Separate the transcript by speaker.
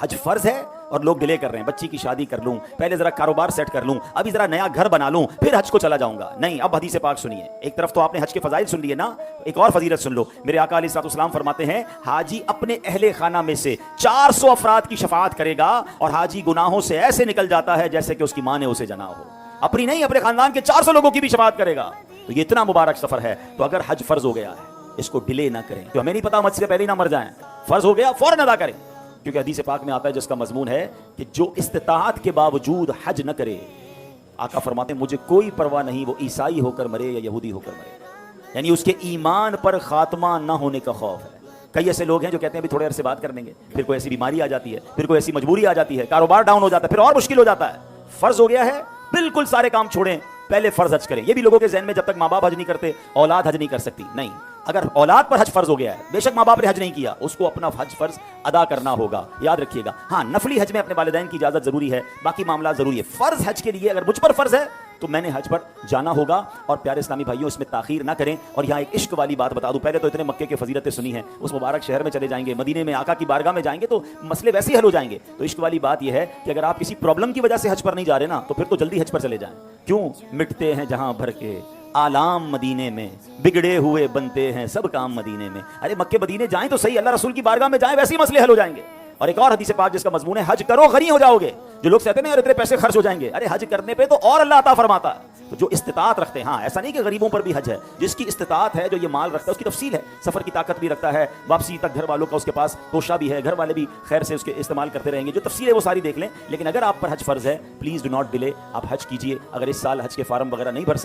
Speaker 1: حج فرض ہے اور لوگ ڈیلے کر رہے ہیں، بچی کی شادی کر لوں، پہلے ذرا کاروبار سیٹ کر لوں، ابھی ذرا نیا گھر بنا لوں، پھر حج کو چلا جاؤں گا۔ نہیں، اب حدیث پاک سنیے۔ ایک طرف تو آپ نے حج کے فضائل سن لیے نا، ایک اور فضیلت سن لو۔ میرے آقا علیہ الصلوۃ والسلام فرماتے ہیں حاجی اپنے اہل خانہ میں سے 400 افراد کی شفاعت کرے گا، اور حاجی گناہوں سے ایسے نکل جاتا ہے جیسے کہ اس کی ماں نے اسے جنا ہو۔ اپنی نہیں، اپنے خاندان کے 400 لوگوں کی بھی شفاعت کرے گا۔ تو یہ اتنا مبارک سفر ہے۔ تو اگر حج فرض ہو گیا ہے، اس کو ڈیلے نہ کریں، تو ہمیں نہیں پتا مجھ سے پہلے ہی نہ مر جائیں۔ فرض ہو گیا فوراً ادا کریں، کیونکہ حدیث پاک میں آتا ہے جس کا مضمون ہے کہ جو استطاعت کے باوجود حج نہ کرے، آقا فرماتے ہیں مجھے کوئی پرواہ نہیں، وہ عیسائی ہو کر مرے یا یہودی ہو کر مرے، یعنی اس کے ایمان پر خاتمہ نہ ہونے کا خوف ہے۔ کئی ایسے لوگ ہیں جو کہتے ہیں بھی تھوڑے عرصے بات کر لیں گے، پھر کوئی ایسی بیماری آ جاتی ہے، پھر کوئی ایسی مجبوری آ جاتی ہے، کاروبار ڈاؤن ہو جاتا ہے، پھر اور مشکل ہو جاتا ہے۔ فرض ہو گیا ہے، بالکل سارے کام چھوڑیں، پہلے فرض حج کریں۔ یہ بھی لوگوں کے ذہن میں جب تک ماں باپ حج نہیں کرتے اولاد حج نہیں کر سکتی، نہیں، اگر اولاد پر حج فرض ہو گیا ہے، بے شک ماں باپ نے حج نہیں کیا، اس کو اپنا حج فرض ادا کرنا ہوگا، یاد رکھیے گا۔ ہاں، نفلی حج میں اپنے والدین کی اجازت ضروری ہے، باقی معاملات ضروری ہے۔ فرض حج کے لیے اگر مجھ پر فرض ہے تو میں نے حج پر جانا ہوگا، اور پیارے اسلامی بھائیوں اس میں تاخیر نہ کریں۔ اور یہاں ایک عشق والی بات بتا دوں، پہلے تو اتنے مکے کے فضیلتیں سنی ہیں، اس مبارک شہر میں چلے جائیں گے، مدینے میں آقا کی بارگاہ میں جائیں گے تو مسئلے ویسے ہی حل ہو جائیں گے۔ تو عشق والی بات یہ ہے کہ اگر آپ کسی پرابلم کی وجہ سے حج پر نہیں جا رہے نا، تو پھر تو جلدی حج پر چلے جائیں۔ کیوں؟ مٹتے ہیں جہاں بھر کے آلام مدینے میں، بگڑے ہوئے بنتے ہیں سب کام مدینے میں۔ ارے مکے مدینے جائیں تو صحیح، اللہ رسول کی بارگاہ میں جائیں، ویسے ہی مسئلے حل ہو جائیں گے۔ اور ایک اور حدیث پاک جس کا مضمون ہے حج کرو غنی ہو جاؤ گے۔ جو لوگ کہتے ہیں نا اتنے پیسے خرچ ہو جائیں گے، ارے حج کرنے پہ تو اور اللہ عطا فرماتا ہے۔ تو جو استطاعت رکھتے ہیں، ہاں ایسا نہیں کہ غریبوں پر بھی حج ہے، جس کی استطاعت ہے، جو یہ مال رکھتا ہے، اس کی تفصیل ہے، سفر کی طاقت بھی رکھتا ہے، واپسی تک گھر والوں کا اس کے پاس توشہ بھی ہے، گھر والے بھی خیر سے اس کے استعمال کرتے رہیں گے، جو تفصیل ہے وہ ساری دیکھ لیں۔ لیکن اگر آپ پر حج فرض ہے، پلیز ڈو ناٹ ڈیلے، آپ حج کیجئے۔ اگر اس سال حج کے فارم وغیرہ نہیں بھر